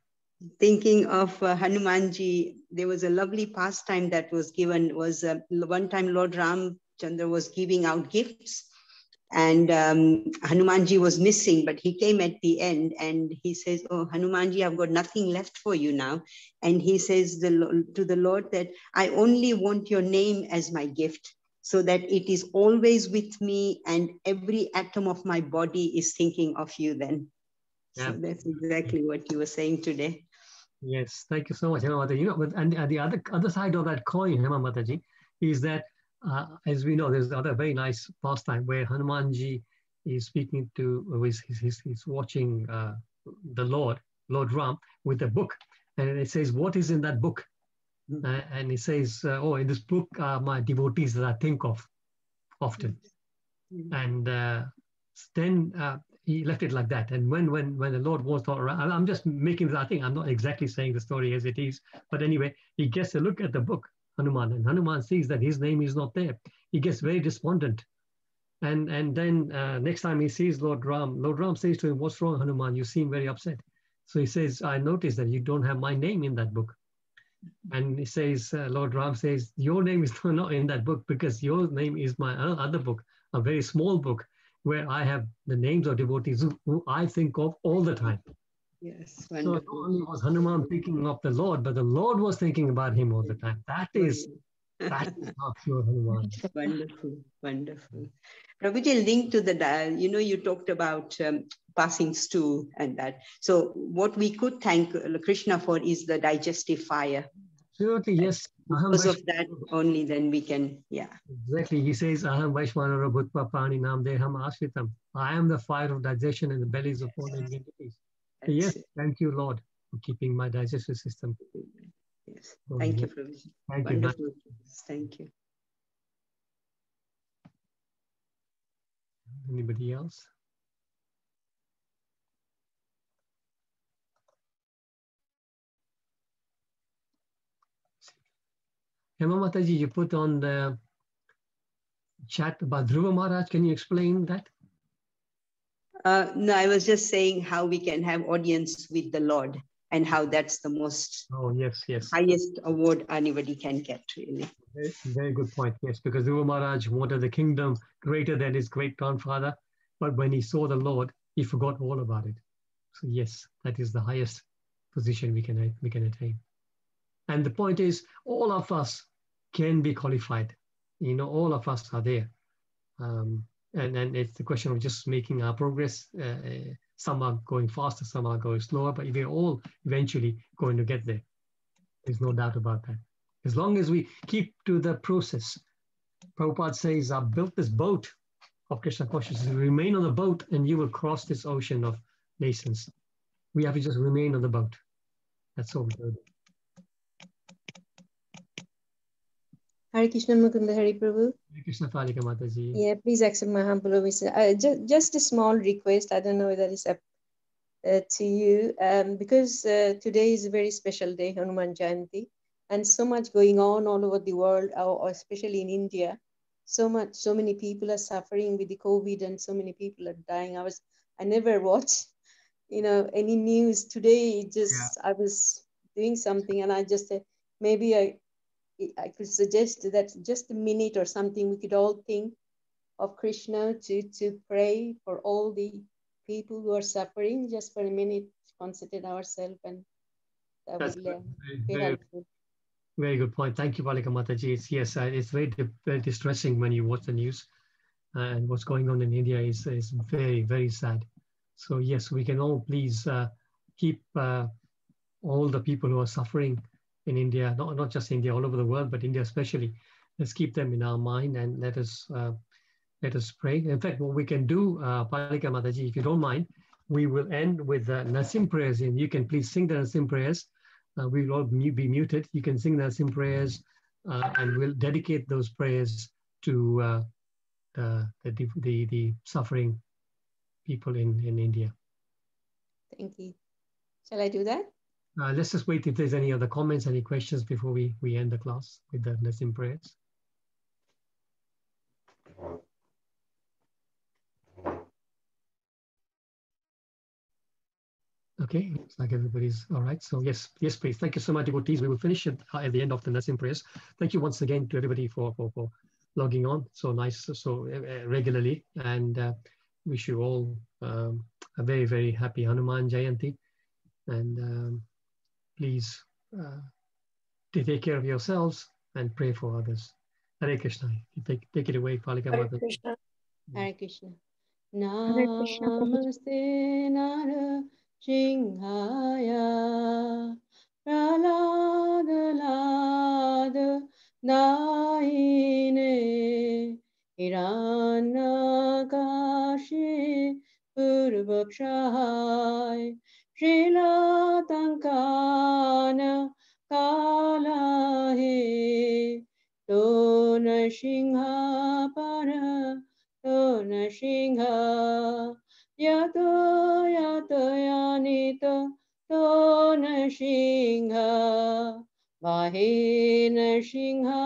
Thinking of Hanumanji, there was a lovely pastime that was given. Was one time Lord Ramchandra was giving out gifts, and Hanumanji was missing, but he came at the end and he says, oh, Hanumanji, I've got nothing left for you now. And he says to the Lord that I only want your name as my gift, so that it is always with me and every atom of my body is thinking of you then. Yeah. So that's exactly what you were saying today. Yes, thank you so much, Hema Mataji. You know, and the other side of that coin, Hema Mataji, is that as we know, there's another very nice pastime where Hanumanji is speaking to, he's watching the Lord Ram with a book, and it says, "What is in that book?" And he says, "Oh, in this book are my devotees that I think of often." And then he left it like that. And when the Lord was not around, I'm just making this, I think I'm not exactly saying the story as it is, but anyway, he gets a look at the book, Hanuman, and Hanuman sees that his name is not there. He gets very despondent. And then next time he sees Lord Ram says to him, "What's wrong, Hanuman? You seem very upset." So he says, "I noticed that you don't have my name in that book." And he says, Lord Ram says, "Your name is not in that book because your name is my other book, a very small book where I have the names of devotees who I think of all the time." Yes, wonderful. So not only was Hanuman thinking of the Lord, but the Lord was thinking about him all the time. That is not pure Hanuman. Wonderful, wonderful. Prabhuji, linked to the, you talked about passing stew and that. So what we could thank Krishna for is the digestive fire. Absolutely, yes. Because of that only, then we can, yeah. Exactly. He says, Aham Vaishvanara Bhutva Pani Nam Deham Ashritam. I am the fire of digestion in the bellies of all living entities. So yes, thank you, Lord, for keeping my digestive system. Yes. Thank you, Prabhuji. Thank Wonderful. you. Thank you. Anybody else? Hema Mataji, you put on the chat about Dhruva Maharaj. Can you explain that? No, I was just saying how we can have audience with the Lord and how that's the most highest award anybody can get, really. Very, very good point. Yes, because Dhruva Maharaj wanted the kingdom greater than his great grandfather, but when he saw the Lord, he forgot all about it. So yes, that is the highest position we can attain. And the point is, all of us can be qualified. All of us are there. And it's the question of just making our progress. Some are going faster, some are going slower, but we're all eventually going to get there. There's no doubt about that. As long as we keep to the process. Prabhupada says, "I've built this boat of Krishna consciousness. Remain on the boat and you will cross this ocean of nations." We have to just remain on the boat. That's all we do. Hare Krishna Mukunda-Hari Prabhu. Hare Krishna Palika Mataji. Yeah, please accept my humble obeisance. Just a small request. I don't know whether it's up to you, because today is a very special day, Hanuman Jayanti, and so much going on all over the world, or especially in India. So many people are suffering with the COVID, and so many people are dying. I never watch, any news today. I was doing something, and I just maybe I could suggest that just a minute or something, we could all think of Krishna to pray for all the people who are suffering, just for a minute, concentrate ourselves, and that would be helpful. Very good point. Thank you, Palika Mataji. It's very distressing when you watch the news, and what's going on in India is very, very sad. So yes, we can all please keep all the people who are suffering in India, not just India, all over the world, but India especially. Let's keep them in our mind and let us pray. In fact, what we can do, Palika Mataji, if you don't mind, we will end with Nasim prayers, and you can please sing the Nasim prayers. We will all be muted. You can sing the Nasim prayers, and we'll dedicate those prayers to the suffering people in India. Thank you. Shall I do that? Let's just wait if there's any other comments, any questions before we end the class with the Nasim prayers. Okay, looks like everybody's all right. So yes, please. Thank you so much, devotees. We will finish it at the end of the Nasim prayers. Thank you once again to everybody for logging on so nice, so regularly, and wish you all a very, very happy Hanuman Jayanti, and please take care of yourselves and pray for others. Hare Krishna. Take it away, Palika Hare Mata. Krishna. Hare Krishna. Hare Krishna, Prabhuji. Namaste Nara Singhaya Pralada Lada Daine Hiranakashi Purvakshai Srilatankana Kalahe Dona Singha Para Dona Singha Yato Yato Yanita Dona Singha Bahena Singha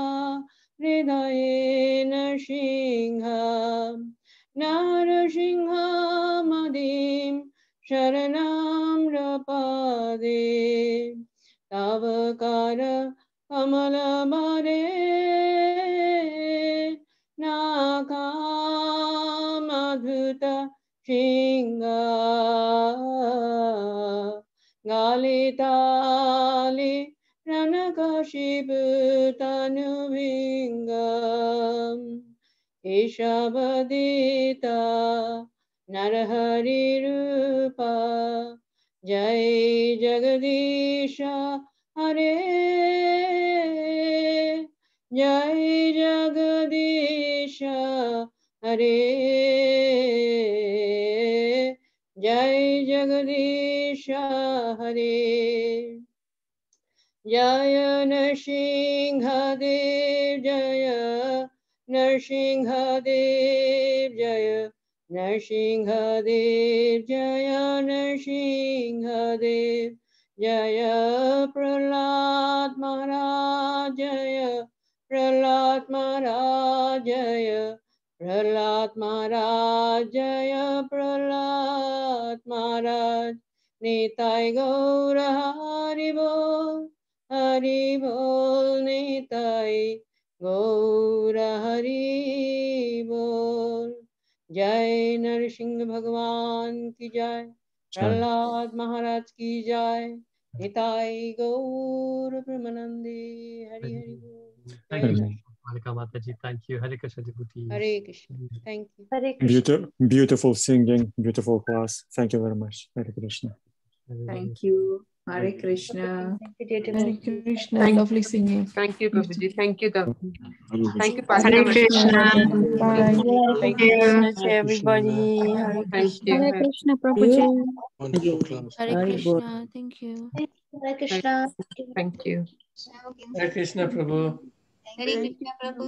Hridayena Singha Narasingha Madim Sharanam Rapade Tavakara Amalamare Nakamadhuta Shinga Galitali Ranakashibutanuvinga Ishabadita Narahari Rupa Jai Jagadisha Hare Jai Jagadisha Hare Jai Jagadisha Hare Jaya Narsinghadev Jaya Narsinghadev Jaya Narsinghadev Jaya Narsinghadev Jaya Prahlad Maharaj Jaya Prahlad Maharaj Jaya Prahlad Maharaj Jaya Prahlad Maharaj Nitai Gaura Haribol Haribol Nitai Gaura Haribol Jai Narsingh Bhagwan ki Jai Prahlad Maharaj ki Jai Nitai Gaura Pramanandi Hari Hari Bol Thank Jai you, Jai Palika Mataji. Thank you. Hare Krishna devotees. Hare Krishna. Thank you. Hare Krishna. Beautiful singing, beautiful class. Thank you very much. Hare Krishna. Thank you. Hare Krishna. Thank you, dear Hare devotees. Krishna. Thank Lovely singing. Thank you, Prabhuji. Thank you, Hare thank you, Krishna. Hare Palika. Krishna. Bye. Thank Hare you. Krishna to everybody. Hare Thank Krishna. you. Hare Krishna, Prabhuji. Wonderful class. Hare Krishna. Thank you. Hare Krishna. Thank you. Hare Krishna, Prabhu. Hare Krishna, Prabhu.